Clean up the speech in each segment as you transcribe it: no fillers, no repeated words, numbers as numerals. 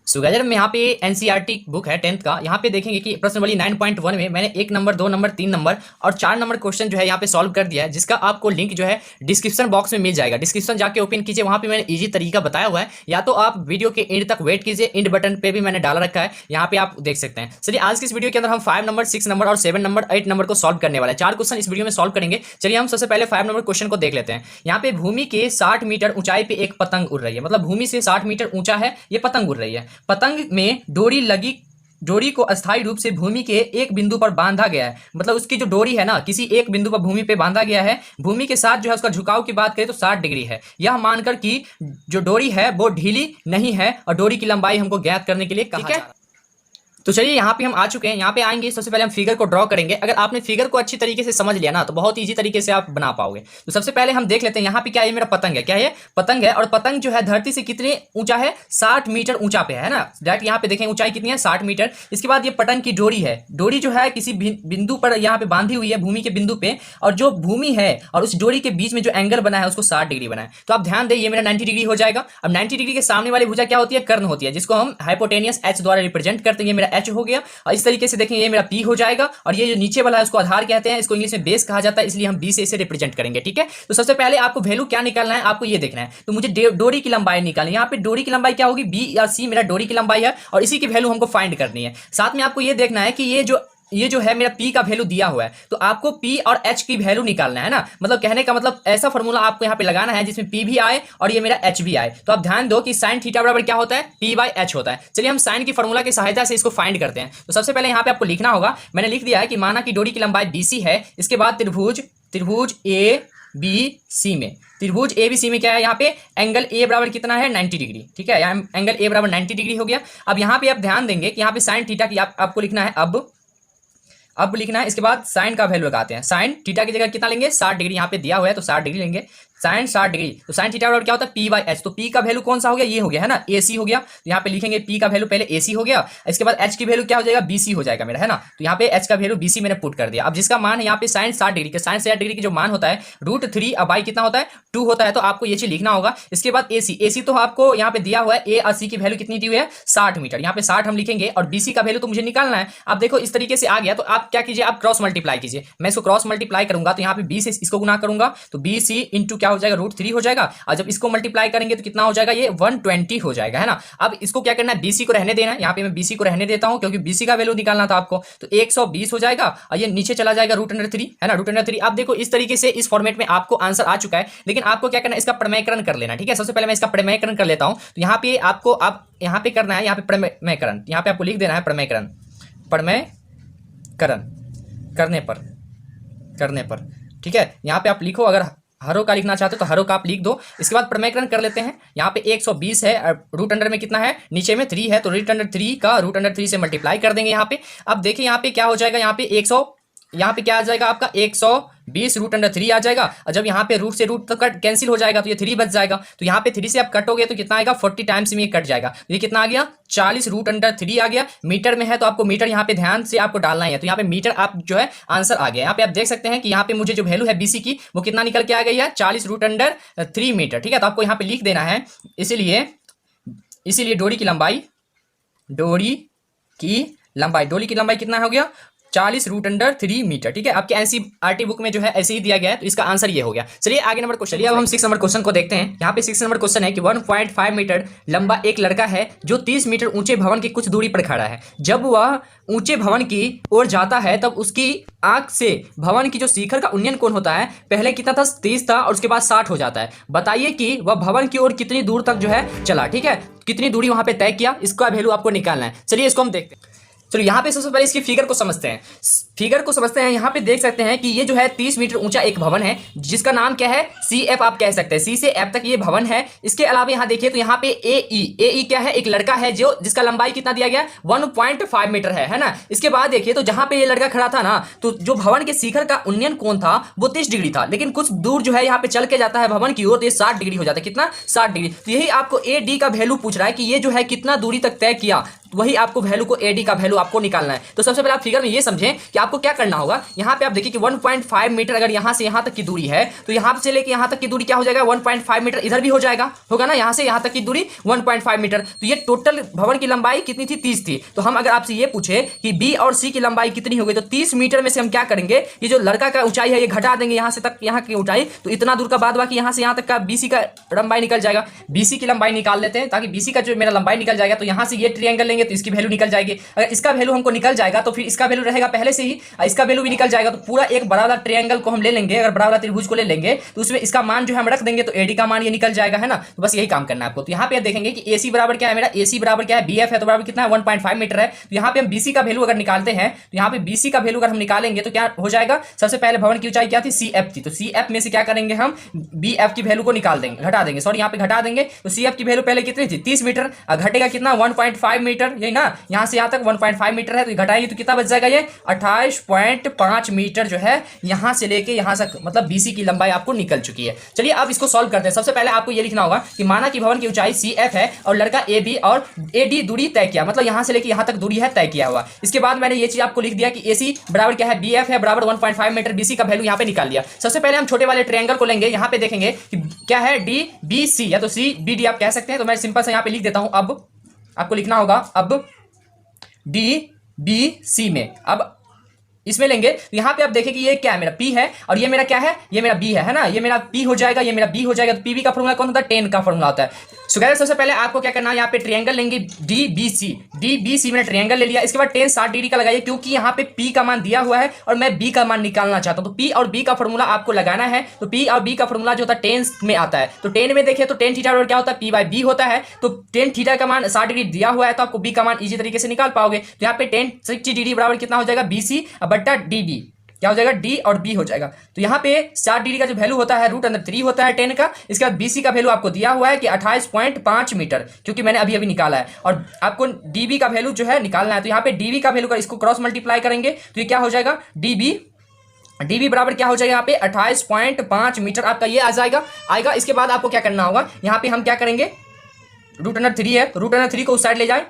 So guys में यहाँ पे एनसीईआरटी बुक है 10th का। यहाँ पे देखेंगे कि प्रश्नावली 9.1 में मैंने 1 नंबर 2 नंबर 3 नंबर और 4 नंबर क्वेश्चन जो है यहाँ पे सॉल्व कर दिया है, जिसका आपको लिंक जो है डिस्क्रिप्शन बॉक्स में मिल जाएगा। डिस्क्रिप्शन जाके ओपन कीजिए, वहाँ पे मैंने इजी तरीका बताया हुआ है, या तो आप वीडियो के एंड तक वेट कीजिए, एंड बटन पे भी मैंने डाला रखा है, यहाँ पे आप देख सकते हैं। चलिए आज की इस वीडियो के अंदर हम 5 नंबर 6 नंबर और 7 नंबर 8 नंबर को सॉल्व करने वाले हैं। 4 क्वेश्चन इस वीडियो में सॉल्व करेंगे। चलिए हम सबसे पहले 5 नंबर क्वेश्चन को देख लेते हैं। यहाँ पे भूमि के 60 मीटर ऊंचाई पे एक पतंग उड़ रही है, मतलब भूमि से 60 मीटर ऊंचा है, ये पतंग उड़ रही है। पतंग में डोरी को अस्थायी रूप से भूमि के एक बिंदु पर बांधा गया है, मतलब उसकी जो डोरी है ना, किसी एक बिंदु पर भूमि पे बांधा गया है। भूमि के साथ जो है उसका झुकाव की बात करें तो 60 डिग्री है। यह मानकर कि जो डोरी है वो ढीली नहीं है, और डोरी की लंबाई हमको ज्ञात करने के लिए कहा जा रहा है। तो चलिए यहाँ पे हम आ चुके हैं। यहाँ पे आएंगे, सबसे पहले हम फिगर को ड्रॉ करेंगे। अगर आपने फिगर को अच्छी तरीके से समझ लिया ना तो बहुत इजी तरीके से आप बना पाओगे। तो सबसे पहले हम देख लेते हैं यहाँ पे क्या है, मेरा पतंग है। क्या है? पतंग है। और पतंग जो है धरती से कितने ऊंचा है? 60 मीटर ऊंचा पे है ना। डायरेक्ट यहाँ पे देखें ऊंचाई कितनी है, 60 मीटर। इसके बाद ये पतंग की डोरी है। डोरी जो है किसी बिंदु पर यहाँ पे बांधी हुई है, भूमि के बिंदु पे, और जो भूमि है और उस डोरी के बीच में जो एंगल बना है उसको 60 डिग्री बना है। तो आप ध्यान दें, ये मेरा 90 डिग्री हो जाएगा। अब 90 डिग्री के सामने वाली भुजा क्या होती है? कर्ण होती है, जिसको हम हाइपोटेनियस एच द्वारा रिप्रेजेंट करते हैं। ये मेरा एच हो गया। इस तरीके से देखें, ये मेरा पी हो जाएगा, और ये जो नीचे वाला है उसको आधार कहते हैं, इसको इंग्लिश में बेस कहा जाता है, इसलिए हम बी से इसे रिप्रेजेंट करेंगे। ठीक है। तो सबसे पहले आपको वैल्यू क्या निकालना है, आपको ये देखना है। तो मुझे डोरी की लंबाई निकालनी है। यहाँ पे डोरी की लंबाई क्या होगी? बी या सी मेरा डोरी की लंबाई है, और इसी की वैल्यू हमको फाइंड करनी है। साथ में आपको ये देखना है कि ये जो है मेरा P का वैल्यू दिया हुआ है, तो आपको P और H की वैल्यू निकालना है ना। मतलब कहने का मतलब ऐसा फॉर्मूला आपको यहाँ पे लगाना है जिसमें P भी आए और ये मेरा H भी आए। तो आप ध्यान दो कि साइन थीटा बराबर क्या होता है? P/H होता है। चलिए हम साइन की फॉर्मूला की सहायता से इसको फाइंड करते हैं। तो सबसे पहले यहाँ पे आपको लिखना होगा, मैंने लिख दिया है कि माना कि डोरी की लंबाई BC है। इसके बाद त्रिभुज ABC में, त्रिभुज ABC में क्या है? यहाँ पे एंगल A बराबर कितना है? 90 डिग्री। ठीक है, यहाँ एंगल A बराबर 90 डिग्री हो गया। अब यहाँ पे आप ध्यान देंगे कि यहाँ पे साइन थीटा की आपको लिखना है, अब लिखना है। इसके बाद साइन का वैल्यू लगाते हैं। साइन थीटा की जगह कितना लेंगे? 60 डिग्री। यहाँ पे दिया हुआ है तो 60 डिग्री लेंगे। साइन 60 डिग्री, तो साइन थीटा बराबर क्या होता है? P/H। तो P का वैल्यू कौन सा हो गया? ये हो गया है ना, AC हो गया। तो यहाँ पे लिखेंगे P का वैल्यू पहले AC हो गया, इसके बाद H की वैल्यू क्या हो जाएगा? BC हो जाएगा मेरा, है ना। तो यहाँ पे H का वैल्यू BC मैंने पुट कर दिया। अब जिसका मान है यहाँ पे साइन 60 डिग्री के, साइन 60 डिग्री की जो मान होता है √3, अब बाई कितना होता है? 2 होता है। तो आपको ये चीज लिखना होगा। इसके बाद AC तो आपको यहाँ पे दिया हुआ है, A और C की वैल्यू कितनी दी हुई है? 60 मीटर। यहाँ पे 60 हम लिखेंगे, और BC का वैल्यू तो मुझे निकालना है। आप देखो इस तरीके से आ गया, तो आप क्या कीजिए, आप क्रॉस मल्टीप्लाई कीजिए। मैं इसको क्रॉस मल्टीप्लाई करूंगा तो यहाँ पे B से इसको गुना करूंगा, तो BC इंटू क्या हो जाएगा? √3 हो जाएगा। और जब इसको मल्टीप्लाई करेंगे तो कितना हो जाएगा? ये 120 हो जाएगा, है ना। अब इसको क्या करना है? BC को रहने देना है। यहाँ पे मैं BC को रहने देता हूं, क्योंकि BC का वैल्यू निकालना था आपको। तो 120 हो जाएगा, और ये नीचे चला जाएगा √3, है ना, √3। अब देखो इस तरीके से इस फॉर्मेट में आपको आंसर आ चुका है। लेकिन आपको क्या करना है? इसका प्रमेयकरण कर लेना। ठीक है, सबसे पहले मैं इसका प्रमेयकरण कर लेता हूं। तो यहाँ पे आपको अब यहाँ पे करना है, यहाँ पे प्रमेयकरण, यहाँ पे आपको लिख देना है प्रमेयकरण करने पर। ठीक है, यहाँ पे आप लिखो, अगर हरों का लिखना चाहते हो तो हरों का आप लिख दो। इसके बाद प्रमेयकरण कर लेते हैं। यहाँ पे 120 है, रूट अंडर में कितना है? नीचे में 3 है, तो √3 का √3 से मल्टीप्लाई कर देंगे यहाँ पे। अब देखिए यहाँ पे क्या हो जाएगा? यहाँ पे क्या आ जाएगा आपका? 120 √3 आ जाएगा। और जब यहाँ पे रूट से रूट तो कट कैंसिल हो जाएगा, तो ये 3 बच जाएगा। तो यहाँ पे 3 से आप कटोगे तो कितना आएगा? 40 टाइम्स में ये कट जाएगा। तो ये कितना आ गया? 40 √3 आ गया। मीटर में है तो आपको मीटर यहाँ पे ध्यान से आपको डालना है। तो यहाँ पे मीटर आप जो है आंसर आ गया। यहाँ पे आप देख सकते हैं कि यहाँ पे मुझे जो वैल्यू है BC की वो कितना निकल के आ गई है? 40 √3 मीटर। ठीक है, तो आपको यहाँ पे लिख देना है। इसीलिए डोरी की लंबाई कितना हो गया? 40 √3 मीटर। ठीक है, आपके एनसीईआरटी बुक में जो है ऐसे ही दिया गया है, तो इसका आंसर ये हो गया। चलिए आगे नंबर क्वेश्चन। अब हम 6 नंबर क्वेश्चन को देखते हैं। यहाँ पे 6 नंबर क्वेश्चन है कि 1.5 मीटर लंबा एक लड़का है जो 30 मीटर ऊंचे भवन की कुछ दूरी पर खड़ा है। जब वह ऊंचे भवन की ओर जाता है तब उसकी आंख से भवन की जो शिखर का उन्नयन कोण होता है, पहले कितना था? 30 था, और उसके बाद 60 हो जाता है। बताइए कि वह भवन की ओर कितनी दूर तक जो है चला। ठीक है, कितनी दूरी वहां पे तय किया, इसका वैल्यू आपको निकालना है। चलिए इसको हम देखते हैं। चलो यहाँ पे सबसे पहले इसकी फिगर को समझते हैं। यहाँ पे देख सकते हैं कि ये जो है 30 मीटर ऊंचा एक भवन है, जिसका नाम क्या है? CF आप कह सकते हैं। C से F तक ये भवन है। इसके अलावा यहाँ देखिए तो यहाँ पे AE क्या है? एक लड़का है जिसका लंबाई कितना दिया गया? 1.5 मीटर है ना। इसके बाद देखिए तो जहां पे ये लड़का खड़ा था ना, तो जो भवन के शिखर का उन्नयन कोण था वो 30 डिग्री था, लेकिन कुछ दूर जो है यहाँ पे चल के जाता है भवन की ओर, तो ये 60 डिग्री हो जाता है। कितना? 60 डिग्री। तो यही आपको AD का वैल्यू पूछ रहा है कि ये जो है कितना दूरी तक तय किया, वही आपको वैल्यू को AD का वैल्यू वैल्यू आपको निकालना है। तो सबसे पहले आप फिगर में ये समझें कि आपको क्या करना होगा। यहाँ पे आप देखिए कि 1.5 मीटर अगर यहाँ से यहाँ तक की दूरी है तो यहाँ से लेके यहाँ तक की दूरी क्या हो जाएगा 1.5 मीटर, इधर भी हो जाएगा, होगा ना, यहाँ से यहाँ तक की दूरी 1.5 मीटर। तो ये टोटल भवन की लंबाई कितनी थी, 30 थी। तो हम अगर आपसे ये पूछे कि बी और सी की लंबाई कितनी हो गई तो 30 मीटर में से हम क्या करेंगे, ये जो लड़का का ऊंचाई है ये घटा देंगे यहाँ से तक यहाँ की ऊंचाई, तो इतना दूर का बाद बाकी यहाँ से यहाँ तक का बीसी का लंबाई निकल जाएगा। बीसी की लंबाई निकाल लेते हैं ताकि बीसी का जो मेरा लंबाई निकल जाएगा। तो यहाँ से ये ट्रायंगल लेंगे तो इसकी वैल्यू निकल जाएगी। अगर इसका वैल्यू हमको निकल जाएगा तो फिर इसका वैल्यू रहेगा पहले से ही, इसका वैल्यू भी निकल जाएगा। तो पूरा एक बड़ा वाला ट्रायंगल को हम ले लेंगे, अगर बड़ा वाला त्रिभुज को ले लेंगे तो उसमें इसका मान जो है हम रख देंगे तो एडी का मान ये निकल जाएगा, है ना। तो बस यही काम करना है आपको। तो यहाँ पे देखेंगे कि एसी बराबर क्या है, मेरा एसी बराबर क्या है, बीएफ है, तो बराबर कितना है 1.5 मीटर है। तो यहाँ पे हम बीसी का वैल्यू अगर निकालते हैं तो यहाँ पे बीसी का वैल्यू अगर हम निकालेंगे तो क्या हो जाएगा, सबसे पहले भवन की ऊंचाई क्या थी, सीएफ थी। तो सीएफ में से क्या करेंगे हम बीएफ की वैल्यू को निकाल देंगे, घटा देंगे, सॉरी यहाँ पे घटा देंगे। तो सीएफ की वैल्यू पहले कितनी थी 30 मीटर, घटेगा कितना 1.5 मीटर, यही ना, यहाँ से यहाँ तक 1.5 मीटर है तो घटाएंगे तो कितना बच जाएगा, ये 28.5 मीटर जो है यहाँ से लेके यहाँ तक, मतलब बीसी की लंबाई आपको निकल चुकी है। चलिए अब इसको सॉल्व करते हैं। सबसे पहले आपको ये लिखना होगा कि माना कि भवन की ऊंचाई सीएफ है और लड़का ए बी और ए डी दूरी तय किया, मतलब यहाँ से लेके यहाँ तक दूरी है तय किया हुआ। इसके बाद मैंने ये चीज आपको लिख दिया कि एसी बराबर क्या है, बीएफ है बराबर 1.5 मीटर, बीसी का वैल्यू यहाँ पे निकाल लिया। सबसे पहले हम छोटे वाले ट्रायंगल को लेंगे, यहाँ पे देखेंगे कि क्या है डी बी सी, या तो सी बी डी आप कह सकते हैं। तो मैं सिंपल से यहाँ पे लिख देता हूं। अब आपको लिखना होगा अब डी बी सी में, अब इसमें लेंगे तो यहाँ पे आप देखें कि ये क्या है, मेरा P है और ये मेरा क्या है, ये मेरा B है ना, ये मेरा P हो जाएगा, ये मेरा B हो जाएगा। तो PB का फॉर्मूला कौन होता है, 10 का फॉर्मूला होता है। सो गाइस सबसे पहले आपको क्या करना है, यहाँ पे ट्रायंगल लेंगे DBC मैंने ट्रायंगल ले लिया। इसके बाद 10 60 डिग्री का लगाइए, क्योंकि यहाँ पे P का मान दिया हुआ है और मैं B का मान निकालना चाहता हूँ। तो P और B का फॉर्मूला आपको लगाना है। तो P और B का फॉर्मूला जो होता है 10 में आता है। तो 10 में देखिए तो tan थीटा क्या होता है, P/B होता है। तो tan थीटा का मान 60 डिग्री दिया हुआ है तो आपको B का मान इजी तरीके से निकाल पाओगे। तो यहाँ पे tan 60 डिग्री बराबर कितना हो जाएगा, BC बट्टा DB, क्या हो जाएगा, डी और बी हो जाएगा। तो यहाँ पे 60 डिग्री का जो वैल्यू होता है √3 होता है 10 का। इसके बाद बीसी का वैल्यू आपको दिया हुआ है कि 28.5 मीटर, क्योंकि मैंने अभी निकाला है। और आपको डीबी का वैल्यू जो है निकालना है। तो यहाँ पे डीबी का वैल्यू का इसको क्रॉस मल्टीप्लाई करेंगे तो ये क्या हो जाएगा, डीबी बराबर क्या हो जाएगा यहाँ पे 28.5 मीटर आपका ये आ जाएगा आएगा। इसके बाद आपको क्या करना होगा, यहाँ पे हम क्या करेंगे, √3 है तो √3 को उस साइड ले जाए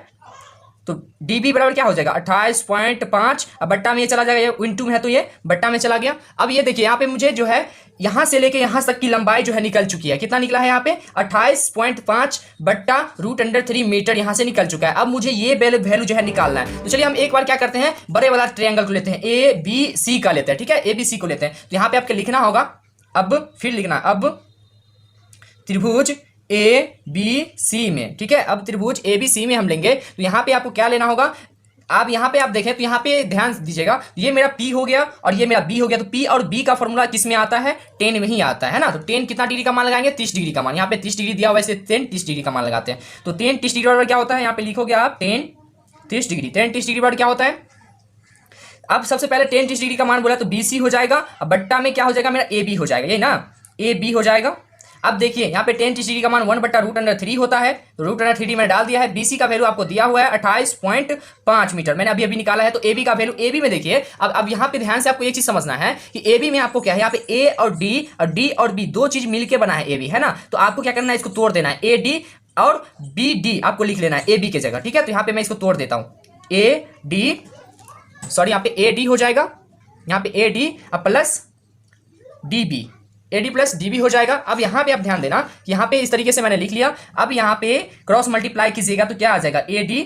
तो डीबी बराबर क्या हो जाएगा 28.5, अब बट्टा में ये चला जाएगा, ये इंटू में है तो ये बट्टा में चला गया। अब ये देखिए यहाँ पे मुझे जो है यहाँ से लेके यहाँ तक की लंबाई जो है निकल चुकी है। कितना निकला है यहाँ पे 28.5 बट्टा √3 मीटर यहाँ से निकल चुका है। अब मुझे ये वैल्यू जो है निकालना है। तो चलिए हम एक बार क्या करते हैं, बड़े वाला ट्रायंगल को लेते हैं, ABC का लेते हैं, ठीक है, ABC को लेते हैं। तो यहाँ पे आपके लिखना होगा, अब फिर लिखना अब त्रिभुज ABC में, ठीक है, अब त्रिभुज ABC में हम लेंगे। तो यहाँ पे आपको क्या लेना होगा, आप यहाँ पे आप देखें तो यहाँ पे ध्यान दीजिएगा, ये मेरा P हो गया और ये मेरा B हो गया। तो P और B का फॉर्मूला किस में आता है, 10 में ही आता है ना। तो 10 कितना डिग्री का मान लगाएंगे, 30 डिग्री का मान। यहाँ पे 30 डिग्री दिया हुआ है, वैसे 30 डिग्री का मान लगाते हैं। तो 30 डिग्री बराबर क्या होता है, यहाँ पे लिखोगे आप 30 डिग्री बराबर क्या होता है। अब सबसे पहले 30 डिग्री का मान बोला तो BC हो जाएगा, अब बट्टा में क्या हो जाएगा, मेरा AB हो जाएगा, ये ना AB हो जाएगा। अब देखिए यहाँ पे 10 डिग्री का मान 1 बट्टा √3 होता है। तो √3 मैंने डाल दिया है। BC का वैल्यू आपको दिया हुआ है 28.5 मीटर, मैंने अभी निकाला है। तो AB का वैल्यू, AB में देखिए अब यहाँ पे ध्यान से आपको एक चीज समझना है कि AB में आपको क्या है, यहाँ पे A और D और B दो चीज मिलके बना है AB, है ना। तो आपको क्या करना है, इसको तोड़ देना है, AD और BD आपको लिख लेना है AB की जगह, ठीक है। तो यहाँ पे मैं इसको तोड़ देता हूँ, यहाँ पे AD हो जाएगा, यहाँ पे AD plus DB, AD plus DB हो जाएगा। अब यहाँ पे आप ध्यान देना कि यहाँ पे इस तरीके से मैंने लिख लिया। अब यहाँ पे क्रॉस मल्टीप्लाई कीजिएगा तो क्या आ जाएगा, AD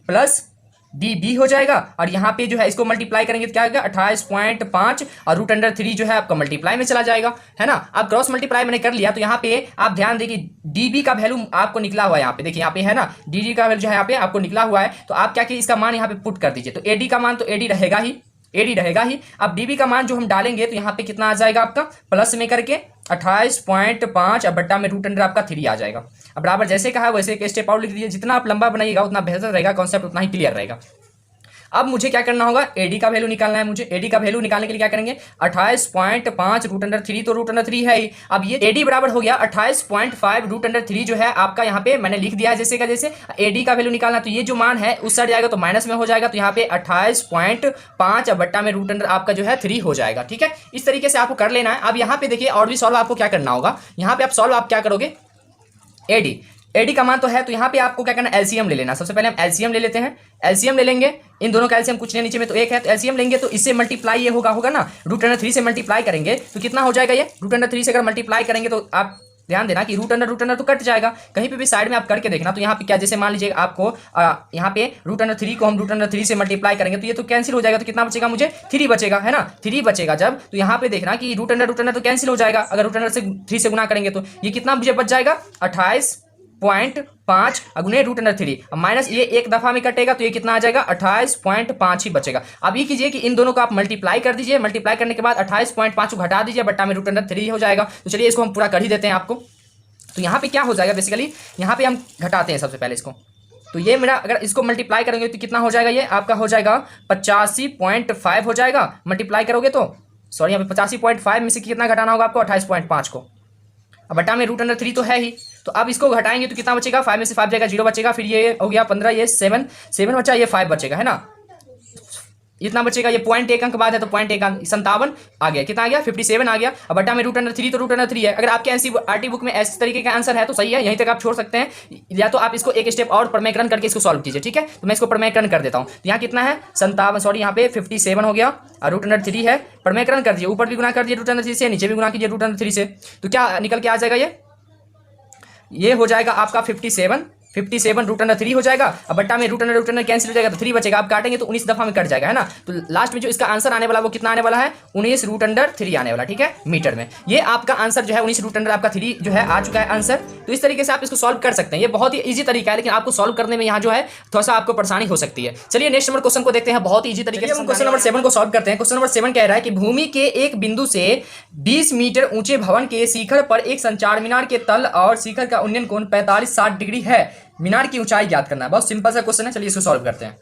प्लस DB हो जाएगा। और यहाँ पे जो है इसको मल्टीप्लाई करेंगे तो क्या आएगा 28.5 और √3 जो है आपका मल्टीप्लाई में चला जाएगा, है ना। अब क्रॉस मल्टीप्लाई मैंने कर लिया। तो यहाँ पे आप ध्यान देखिए DB का वैल्यू आपको निकला हुआ है, यहाँ पे देखिए, यहाँ पे है ना, DD का वैल्यू जो है यहाँ पे आपको निकला हुआ है। तो आप क्या कि इसका मान यहाँ पे पुट कर दीजिए। तो AD का मान तो AD रहेगा ही। अब DB का मान जो हम डालेंगे तो यहाँ पे कितना आ जाएगा आपका, प्लस में करके 28.5 अब बट्टा में √3 आपका 3 आ जाएगा। अब बराबर जैसे कहा वैसे एक स्टेप आउट लिख दीजिए। जितना आप लंबा बनाइएगा उतना बेहतर रहेगा, कॉन्सेप्ट उतना ही क्लियर रहेगा। अब मुझे क्या करना होगा, AD का वैल्यू निकालना है। मुझे AD का वैल्यू निकालने के लिए क्या करेंगे, 28.5 √3 तो √3 है ही। अब ये AD बराबर हो गया 28.5 √3 जो है आपका यहाँ पे मैंने लिख दिया है जैसे का जैसे। AD का वैल्यू निकालना, तो ये जो मान है उस साइड जाएगा तो माइनस में हो जाएगा। तो यहाँ पे 28.5 बट्टा में √3 आपका जो है 3 हो जाएगा, ठीक है। इस तरीके से आपको कर लेना है। अब यहाँ पे देखिए और भी सॉल्व आपको क्या करना होगा, यहाँ पे आप सॉल्व आप क्या करोगे, एडी का मान तो है, तो यहाँ पे आपको क्या करना है, एलसीएम ले लेना। सबसे पहले हम एलसीएम ले लेते हैं। एलसीएम ले लेंगे, इन दोनों का एलसीएम कुछ नहीं, नीचे में तो 1 है, तो एलसीएम लेंगे तो इससे मल्टीप्लाई ये होगा ना, √3 से मल्टीप्लाई करेंगे तो कितना हो जाएगा ये, √3 से अगर मल्टीप्लाई करेंगे तो आप ध्यान देना कि √3 तो कट जाएगा, कहीं पे भी साइड में आप करके देखना। तो यहाँ पे क्या, जैसे मान लीजिए आपको यहाँ पे √3 को हम √3 से मल्टीप्लाई करेंगे तो ये तो कैंसिल हो जाएगा, तो कितना बचेगा, मुझे 3 बचेगा, है ना, 3 बचेगा जब, तो यहाँ पे देखना कि √3 तो कैंसिल हो जाएगा, अगर √3 से 3 से गुना करेंगे तो ये कितना मुझे बच जाएगा, 28.5 अगुने √3, माइनस ये एक दफा में कटेगा तो ये कितना आ जाएगा, 28.5 ही बचेगा। अब ये कीजिए कि इन दोनों को आप मल्टीप्लाई कर दीजिए, मल्टीप्लाई करने के बाद 28.5 को घटा दीजिए, बट्टा में √3 हो जाएगा। तो चलिए इसको हम पूरा कर ही देते हैं आपको। तो यहाँ पे क्या हो जाएगा, बेसिकली यहाँ पे हम घटाते हैं सबसे पहले इसको, तो ये मेरा अगर इसको मल्टीप्लाई करेंगे तो कितना हो जाएगा, ये आपका हो जाएगा 85.5 हो जाएगा, मल्टीप्लाई करोगे तो सॉरी यहाँ पे 85.5 में से कितना घटाना होगा आपको, 28.5 को, अब बटा में √3 तो है ही, तो अब इसको घटाएंगे तो कितना बचेगा, 5 में से 5 जाएगा, 0 बचेगा, फिर ये हो गया 15, ये 7 बचा, ये 5 बचेगा, है ना, इतना बचेगा, ये 0.1 अंक बाद है तो 0.1 अंक 57 आ गया, कितना आ गया, 57 आ गया। अब बटा में √3 तो √3 है, अगर आपके एनसीईआरटी बुक में इस तरीके का आंसर है तो सही है, यहीं तक आप छोड़ सकते हैं, या तो आप इसको एक स्टेप और प्रमेयकरण करके इसको सॉल्व कीजिए, ठीक है। तो मैं इसको प्रमेयकरण कर देता हूँ। तो यहाँ कितना है, 57, सॉरी यहाँ पे 57 हो गया और √3 है, प्रमेयकरण कर दिए, ऊपर भी गुना कर दिए √3 से, नीचे भी गुना कीजिए √3 से, तो क्या निकल के आ जाएगा, ये हो जाएगा आपका 57 √3 हो जाएगा। अब बट्टा में √3 कैंसिल हो जाएगा तो 3 बचेगा, आप काटेंगे तो 19 दफा में कट जाएगा, है ना। तो लास्ट में जो इसका आंसर आने वाला वो कितना आने वाला है, 19 √3 आने वाला, ठीक है, मीटर में। ये आपका आंसर जो है 19 √3 आपका 3 जो है आ चुका है आंसर। तो इस तरीके से आप इसको सॉल्व कर सकते हैं, ये बहुत ही ईजी तरीका है, लेकिन आपको सॉल्व करने में यहाँ जो है थोड़ा सा आपको परेशानी हो सकती है। चलिए नेक्स्ट नंबर क्वेश्चन को देखते हैं, बहुत ईजी तरीके से। क्वेश्चन नंबर 7 को सॉल्व करते हैं। क्वेश्चन नंबर 7 कह रहा है कि भूमि के एक बिंदु से 20 मीटर ऊंचे भवन के शिखर पर एक संचार मीनार के तल और शिखर का उन्नयन कोण 45-60 डिग्री है, मीनार की ऊंचाई ज्ञात करना है। बहुत सिंपल सा क्वेश्चन है, चलिए इसको सॉल्व करते हैं।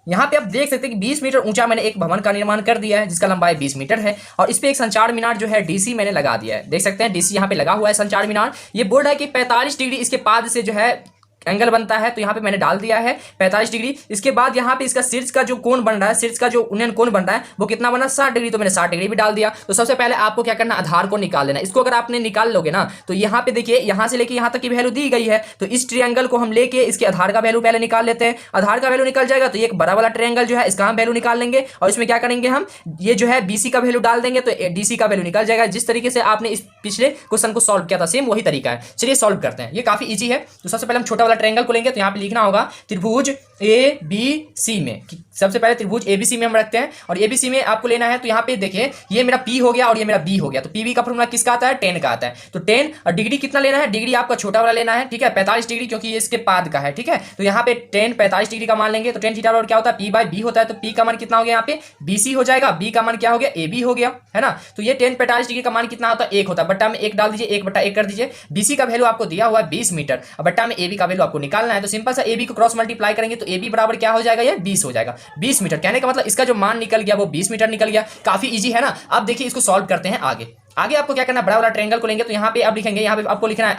यहाँ पे आप देख सकते हैं कि 20 मीटर ऊंचा मैंने एक भवन का निर्माण कर दिया है जिसका लंबाई 20 मीटर है, और इस पे एक संचार मीनार जो है डीसी मैंने लगा दिया है, देख सकते हैं डीसी यहाँ पे लगा हुआ है संचार मीनार। ये बोर्ड है कि 45 डिग्री इसके पाद से जो है एंगल बनता है, तो यहाँ पे मैंने डाल दिया है 45 डिग्री। इसके बाद यहाँ पे इसका शीर्ष का जो कोण बन रहा है, शीर्ष का जो उन्नयन कोण बन रहा है वो कितना बना, 60 डिग्री, तो मैंने 60 डिग्री भी डाल दिया। तो सबसे पहले आपको क्या करना, आधार को निकाल लेना। इसको अगर आपने निकाल लोगे ना तो यहाँ पे देखिए यहाँ से लेके यहाँ तक की वैल्यू दी गई है, तो इस ट्रायंगल को हम लेके इसके आधार का वैल्यू पहले निकाल लेते हैं। आधार का वैल्यू निकल जाएगा तो एक बड़ा वाला ट्रायंगल जो है इसका हम वैल्यू निकाल लेंगे, और इसमें क्या करेंगे हम, ये जो है बीसी का वैल्यू डाल देंगे तो डीसी का वैल्यू निकल जाएगा। जिस तरीके से आपने इस पिछले क्वेश्चन को सॉल्व किया था सेम वही तरीका है। चलिए सॉल्व करते हैं, ये काफी ईजी है। तो सबसे पहले हम छोटा वाला ट्रायंगल को लेंगे, तो यहाँ पे लिखना होगा त्रिभुज ABC में, सबसे पहले त्रिभुज ABC में हम रखते हैं, और ABC में आपको लेना है। तो यहाँ पे देखिए ये मेरा P हो गया और ये मेरा B हो गया, तो PB का फॉर्मूला किसका आता है, 10 का आता है। तो 10 और डिग्री कितना लेना है, डिग्री आपका छोटा वाला लेना है, ठीक है, 45 डिग्री, क्योंकि ये इसके पाद का है, ठीक है। तो यहाँ पे 10 45 डिग्री का मान लेंगे, तो 10 थीटा बराबर क्या होता है, P/B होता है। तो P का मान कितना हो गया, यहाँ पे BC हो जाएगा, B का मान क्या हो गया, AB हो गया, है ना। तो ये 10 45 डिग्री का मान कितना होता है, 1 होता है, बट्टा में 1 डाल दीजिए, 1/1 कर दीजिए। BC का वैल्यू आपको दिया हुआ है 20 मीटर, और बट्टा में AB का वैल्यू आपको निकालना है। तो सिंपल सा AB को क्रॉस मल्टीप्लाई करेंगे तो AB बराबर क्या हो जाएगा, ये 20 हो जाएगा, 20 मीटर। कहने का मतलब इसका जो मान निकल गया वो 20 मीटर निकल गया। काफी इजी है ना। अब देखिए इसको सॉल्व करते हैं आगे। आगे आपको क्या करना है, बड़ा वाला ट्रायंगल को लेंगे, तो यहाँ पे अब लिखेंगे, यहाँ पे आपको लिखना है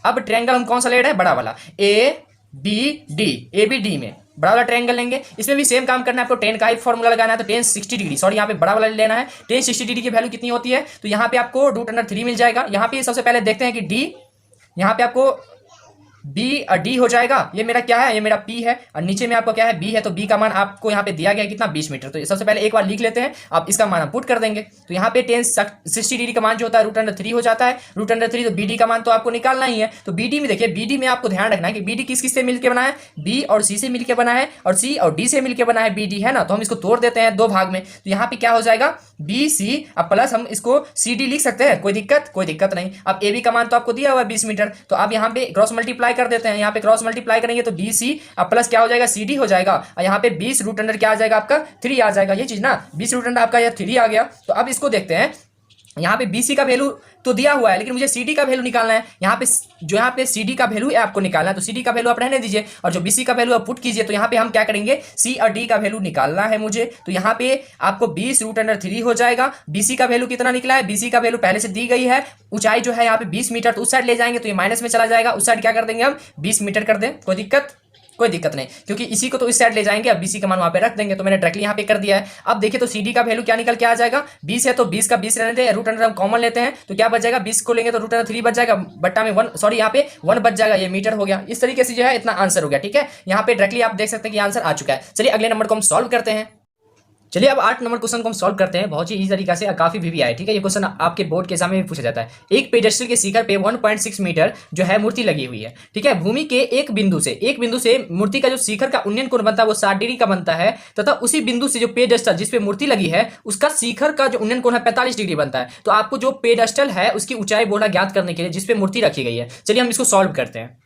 अब ट्रायंगल हम कौन सा ले रहे हैं, बड़ा वाला ABD में बड़ा वाला ट्रायंगल लेंगे। इसमें भी सेम काम करना है आपको, 10 का ही फॉर्मूला लगाना है। तो 10 60 डिग्री, सॉरी यहाँ पे बड़ा वाला लेना है। 10 60 डिग्री की वैल्यू कितनी होती है, तो यहाँ पे आपको √3 मिल जाएगा। यहाँ पे सबसे पहले देखते हैं कि D, यहाँ पे आपको B और D हो जाएगा। ये मेरा क्या है, ये मेरा P है, और नीचे में आपको क्या है, B है। तो B का मान आपको यहाँ पे दिया गया है कितना, 20 मीटर। तो सबसे पहले एक बार लिख लेते हैं, अब इसका मान हम पुट कर देंगे। तो यहाँ पे 10 60 डिग्री का मान जो होता है √3 हो जाता है, √3। तो BD का मान तो आपको निकालना ही है। तो BD में देखिए, BD में आपको ध्यान रखना है कि BD किस किस से मिलकर बना है, B और C से मिलकर बना है, और C और D से मिलकर बना है BD, है ना। तो हम इसको तोड़ देते हैं 2 भाग में। तो यहाँ पे क्या हो जाएगा, BC अब प्लस हम इसको CD लिख सकते हैं, कोई दिक्कत नहीं। अब AB का मान तो आपको दिया हुआ है 20 मीटर, तो अब यहाँ पे क्रॉस मल्टीप्लाई कर देते हैं। यहाँ पे क्रॉस मल्टीप्लाई करेंगे तो BC अब प्लस क्या हो जाएगा, CD हो जाएगा, और यहाँ पे 20 √अंडर क्या आ जाएगा, आपका 3 आ जाएगा। ये चीज ना 20 √अंडर आपका ये 3 आ गया। तो अब इसको देखते हैं, यहाँ पे BC का वैल्यू तो दिया हुआ है, लेकिन मुझे CD का वैल्यू निकालना है। यहाँ पे CD का वैल्यू है आपको निकालना है, तो CD का वैल्यू आप रहने दीजिए, और जो BC का वैल्यू आप पुट कीजिए। तो यहाँ पे हम क्या करेंगे, C और D का वैल्यू निकालना है मुझे। तो यहाँ पे आपको 20 √3 हो जाएगा। BC का वैल्यू कितना निकला है, BC का वैल्यू पहले से दी गई है, ऊंचाई जो है यहाँ पे 20 मीटर, तो उस साइड ले जाएंगे तो ये माइनस में चला जाएगा, उस साइड क्या कर देंगे हम 20 मीटर कर दें, कोई दिक्कत कोई दिक्कत नहीं, क्योंकि इसी को तो इस साइड ले जाएंगे, अब बीसी का मान वहां पे रख देंगे, तो मैंने डायरेक्टली यहाँ पे कर दिया है। अब देखिए तो सीडी का वैल्यू क्या निकल के आ जाएगा, 20 है तो 20 का 20 रहने दें, रूट अंडर हम कॉमन लेते हैं तो क्या बच जाएगा, 20 को लेंगे तो रूट अंडर 3 बच जाएगा, बट्टा में 1, सॉरी यहाँ पे 1 बच जाएगा, ये मीटर हो गया। इस तरीके से जो है इतना आंसर हो गया, ठीक है। यहाँ पे डायरेक्टली आप देख सकते हैं कि आंसर आ चुका है। चलिए अगले नंबर को हम सॉल्व करते हैं। चलिए अब 8 नंबर क्वेश्चन को हम सॉल्व करते हैं, बहुत ही इजी तरीका से, काफी भी आया, ठीक है। ये क्वेश्चन आपके बोर्ड के एग्जाम में भी पूछा जाता है। एक पेडेस्टल के शिखर पे 1.6 मीटर जो है मूर्ति लगी हुई है, ठीक है। भूमि के एक बिंदु से मूर्ति का जो शिखर का उन्नयन कोण बनता है वो 60 डिग्री का बनता है, तथा उसी बिंदु से जो पेडेस्टल जिसपे मूर्ति लगी है उसका शिखर का जो उन्नयन कोण है 45 डिग्री बनता है। तो आपको जो पेडेस्टल है उसकी ऊंचाई बोला ज्ञात करने के लिए जिसपे मूर्ति रखी गई है। चलिए हम इसको सॉल्व करते हैं।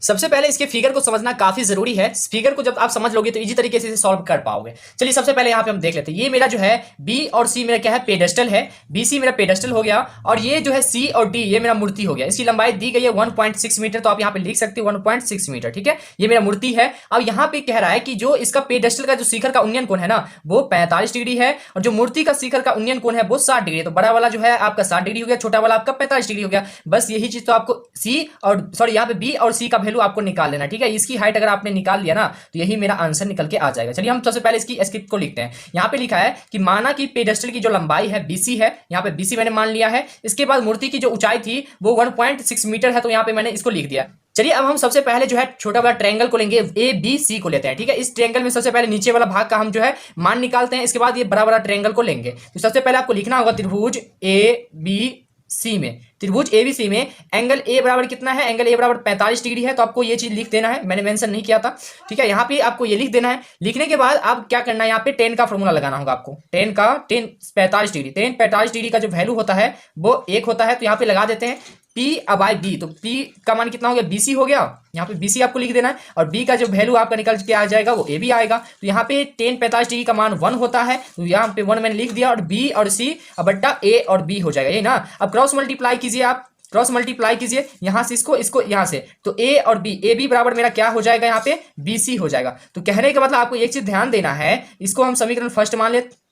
सबसे पहले इसके फिगर को समझना काफी जरूरी है। फिगर को जब आप समझ लोगे तो इजी तरीके से सॉल्व कर पाओगे। चलिए सबसे पहले यहाँ पे हम देख लेते हैं, ये मेरा जो है बी और सी मेरा क्या है, पेडेस्टल है। बी सी मेरा पेडेस्टल हो गया, और ये जो है सी और डी ये मेरा मूर्ति हो गया। इसकी लंबाई दी गई है 1.6 मीटर, तो आप यहाँ पे लिख सकते हो 1.6 मीटर, ठीक है। ये मेरा मूर्ति है। अब यहाँ पे कह रहा है कि जो इसका पेडेस्टल का जो शिखर का उन्नयन कोण है ना वो 45 डिग्री है, और जो मूर्ति का शिखर का उन्नयन कोण है वो 60 डिग्री है। तो बड़ा वाला जो है आपका 60 डिग्री हो गया, छोटा वाला आपका 45 डिग्री हो गया। बस यही चीज तो आपको सी और सॉरी यहाँ पे बी और सी का वैल्यू आपको निकाल लेना, ठीक है। इसकी हाइट अगर आपने निकाल लिया ना तो यही मेरा आंसर निकल के आ जाएगा। चलिए हम सबसे पहले इसकी स्क्रिप्ट को लिखते हैं। यहाँ पे लिखा है कि माना कि पेडेस्टल की जो लंबाई है बीसी है, यहाँ पे बीसी मैंने मान लिया है। इसके बाद मूर्ति की जो ऊंचाई थी वो 1.6 मीटर है, तो यहाँ पे मैंने इसको लिख दिया। चलिए अब हम सबसे पहले जो है छोटा बड़ा ट्रायंगल को लेंगे, ए बी सी को लेते हैं, ठीक है। इस ट्रायंगल में सबसे पहले नीचे वाला भाग का हम जो है मान निकालते हैं, इसके बाद ये बड़ा बड़ा ट्रायंगल को लेंगे। तो सबसे पहले आपको लिखना होगा त्रिभुज ए बी सी में, त्रिभुज एबीसी में एंगल ए बराबर कितना है, एंगल ए बराबर 45 डिग्री है। तो आपको ये चीज लिख देना है, मैंने मेंशन नहीं किया था, ठीक है। यहाँ पे आपको ये लिख देना है। लिखने के बाद आप क्या करना है, यहाँ पे टेन का फॉर्मूला लगाना होगा आपको। टेन 45 डिग्री, टेन 45 डिग्री का जो वैल्यू होता है वो 1 होता है। तो यहाँ पे लगा देते हैं P बाय बी, तो P का मान कितना हो गया, BC हो गया। यहाँ पे BC आपको लिख देना है, और B का जो वैल्यू आपका निकल के आ जाएगा वो AB आएगा। तो यहाँ पे 10 45 डिग्री का मान 1 होता है, तो यहाँ पे 1 मैंने लिख दिया, और B और C बट्टा A और B हो जाएगा, ये ना। अब क्रॉस मल्टीप्लाई कीजिए, आप क्रॉस मल्टीप्लाई कीजिए यहाँ से इसको यहाँ से, तो A और B, AB बराबर मेरा क्या हो जाएगा, यहाँ पे BC हो जाएगा। तो कहने का मतलब आपको एक चीज ध्यान देना है, इसको हम समीकरण फर्स्ट मान लेते,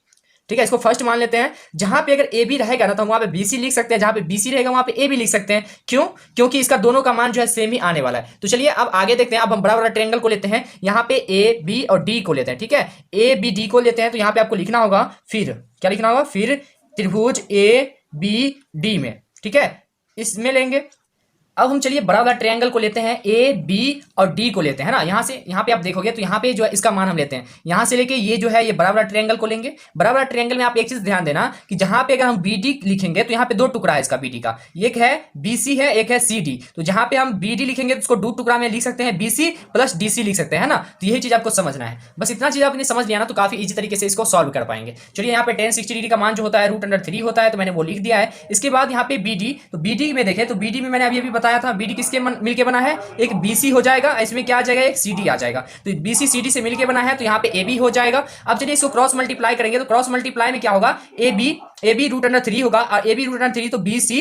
ठीक है। इसको फर्स्ट मान लेते हैं। जहां पे अगर ए बी रहेगा ना तो हम वहां पे बीसी लिख सकते हैं, जहां पे बीसी रहेगा वहां पे ए बी लिख सकते हैं। क्यों? क्योंकि इसका दोनों का मान जो है सेम ही आने वाला है। तो चलिए अब आगे देखते हैं। अब हम बड़ा बड़ा ट्रायंगल को लेते हैं, यहाँ पे ए बी और डी को लेते हैं, ठीक है। ए बी डी को लेते हैं, तो यहाँ पे आपको लिखना होगा, फिर क्या लिखना होगा, फिर त्रिभुज ए बी डी में, ठीक है, इसमें लेंगे। अब हम चलिए बड़ा वाला ट्रायंगल को लेते हैं, ए बी और डी को लेते हैं ना। यहाँ से यहाँ पे आप देखोगे तो यहाँ पे जो है इसका मान हम लेते हैं, यहाँ से लेके ये जो है ये बड़ा वाला ट्रायंगल को लेंगे। बड़ा वाला ट्रायंगल में आप एक चीज ध्यान देना कि जहाँ पे अगर हम बी डी लिखेंगे तो यहाँ पे 2 टुकड़ा है इसका बी डी का, एक है बी सी है, एक है सी डी। तो जहाँ पे हम बी डी लिखेंगे तो उसको 2 टुकड़ा में लिख सकते हैं, B C plus D C लिख सकते हैं ना। तो यही चीज आपको समझना है, बस इतना चीज आपने समझ लिया ना तो काफी इजी तरीके से इसको सॉल्व कर पाएंगे। चलिए यहाँ पे 10 60 डिग्री का मान जो होता है √3 होता है, तो मैंने वो लिख दिया है। इसके बाद यहाँ पे बी डी, तो बी डी में देखें तो बी डी में मैंने अभी बताया था, बी डी किसके मिलके बना है, एक बीसी हो जाएगा, इसमें क्या आ जाएगा, एक सीडी आ जाएगा। तो बीसी सीडी से मिलके बना है, तो यहाँ पे एबी हो जाएगा। अब चलिए इसको क्रॉस मल्टीप्लाई करेंगे, तो क्रॉस मल्टीप्लाई में क्या होगा, एबी √3 होगा, और एबी √3 तो बीसी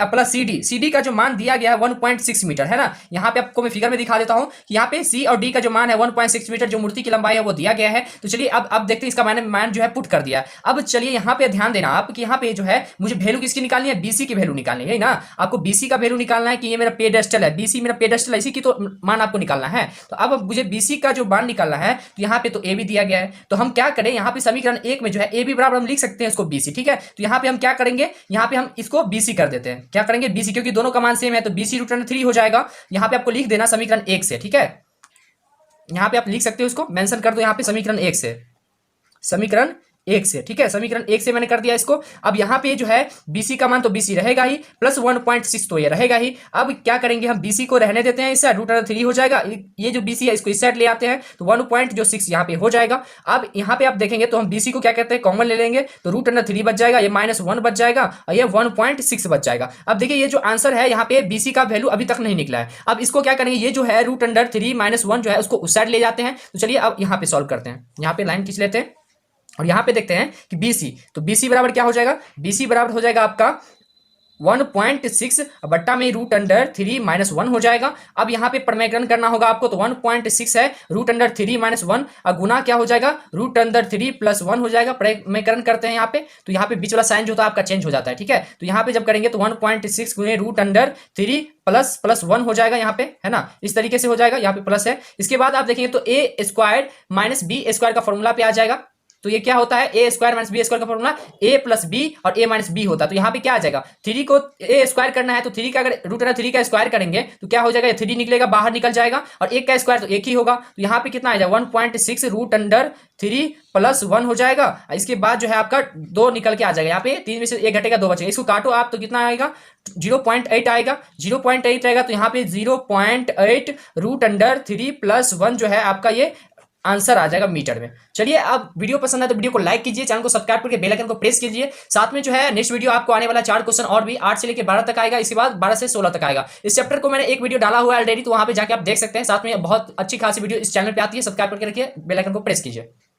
प्लस सीडी का जो मान दिया गया है 1.6 मीटर है ना। यहाँ पे आपको मैं फिगर में दिखा देता हूँ कि यहाँ पे सी और डी का जो मान है 1.6 मीटर, जो मूर्ति की लंबाई है वो दिया गया है। तो चलिए अब देखते हैं, इसका मैंने मान जो है पुट कर दिया। अब चलिए यहाँ पे ध्यान देना आप कि यहाँ पे जो है मुझे वैल्यू किसकी निकालनी है, बीसी की वैल्यू निकालनी है ना। आपको बीसी का वैल्यू निकालना है कि ये मेरा पेडेस्टल है, बीसी मेरा पेडेस्टल है, इसी की तो मान आपको निकालना है। तो अब मुझे बीसी का जो मान निकालना है, तो यहाँ पे तो ए भी दिया गया है, तो हम क्या करें, यहाँ पे समीकरण 1 में जो है ए बी बराबर हम लिख सकते हैं इसको बीसी, ठीक है। तो यहाँ पे हम क्या करेंगे, यहाँ पे हम इसको बीसी कर देते हैं, क्या करेंगे बीसी, क्योंकि दोनों का मान सेम है, तो बीसी √3 हो जाएगा। यहाँ पे आपको लिख देना समीकरण 1 से, ठीक है। यहाँ पे आप लिख सकते हो, इसको मेंशन कर दो यहाँ पे समीकरण 1 से, समीकरण 1 से, ठीक है। समीकरण 1 से मैंने कर दिया इसको। अब यहाँ पे जो है बीसी का मान तो बीसी रहेगा ही, प्लस 1.6 तो ये रहेगा ही। अब क्या करेंगे, हम बीसी को रहने देते हैं, इससे √3 हो जाएगा। ये जो बीसी है इसको इस साइड ले आते हैं, तो 1.6 यहाँ पे हो जाएगा। अब यहाँ पे आप देखेंगे तो हम बीसी को क्या कहते हैं, कॉमन ले लेंगे, तो √3 बच जाएगा, ये -1 बच जाएगा, और ये 1.6 बच जाएगा। अब देखिए ये जो आंसर है यहाँ पे बीसी का वैल्यू अभी तक नहीं निकला है। अब इसको क्या करेंगे, ये जो है √3 -1 जो है उसको उस साइड ले जाते हैं। तो चलिए अब यहाँ पे सॉल्व करते हैं, यहाँ पे लाइन खींच लेते हैं, और यहां पे देखते हैं कि BC, तो BC बराबर क्या हो जाएगा, BC बराबर हो जाएगा आपका 1.6 बट्टा में रूट अंडर 3 माइनस 1 हो जाएगा। अब यहाँ पे प्रमेयकरण करना होगा आपको, तो 1.6 है रूट अंडर 3 माइनस 1, और गुना क्या हो जाएगा, रूट अंडर 3 प्लस 1 हो जाएगा। प्रमेयकरण करते हैं यहाँ पे, तो यहाँ पे बीच वाला साइन जो होता है आपका चेंज हो जाता है, ठीक है। तो यहाँ पे जब करेंगे तो 1.6 गुने रूट अंडर 3 प्लस प्लस 1 हो जाएगा यहाँ पे, है ना, इस तरीके से हो जाएगा, यहाँ पे प्लस है। इसके बाद आप देखेंगे तो ए स्क्वायर माइनस बी स्क्वायर का फॉर्मूला पे आ जाएगा। तो ये क्या होता है, ए स्क्वायर माइनस बी स्क्वायर का फॉर्मूला ए प्लस बी और ए माइनस बी होता है। तो यहाँ पे क्या आ जाएगा, 3 को ए स्क्वायर करना है, तो 3 का अगर रूट अंडर 3 का स्क्वायर करेंगे तो क्या हो जाएगा, 3 निकलेगा, बाहर निकल जाएगा, और एक का स्क्वायर तो एक ही होगा। तो यहाँ पे कितना आ जाएगा, 1.6 रूट अंडर 3 प्लस 1 हो जाएगा। इसके बाद जो है आपका 2 निकल के आ जाएगा, यहाँ पे 3 में से 1 घटेगा, 2 बचेगा, इसको काटो आप तो कितना आएगा, 0.8 आएगा। 0.8 रहेगा तो यहाँ पे 0.8 रूट अंडर 3 प्लस 1 जो है आपका ये आंसर आ जाएगा मीटर में। चलिए, अब वीडियो पसंद है तो वीडियो को लाइक कीजिए, चैनल को सब्सक्राइब करके बेल आइकन को प्रेस कीजिए। साथ में जो है नेक्स्ट वीडियो आपको आने वाला 4 क्वेश्चन और भी 8 से लेकर 12 तक आएगा, इसके बाद 12 से 16 तक आएगा। इस चैप्टर को मैंने एक वीडियो डाला हुआ है ऑलरेडी, तो वहां पे जाके आप देख सकते हैं। साथ में बहुत अच्छी खासी वीडियो इस चैनल पे आती है, सब्सक्राइब करके रखिए, बेल आइकन को प्रेस कीजिए।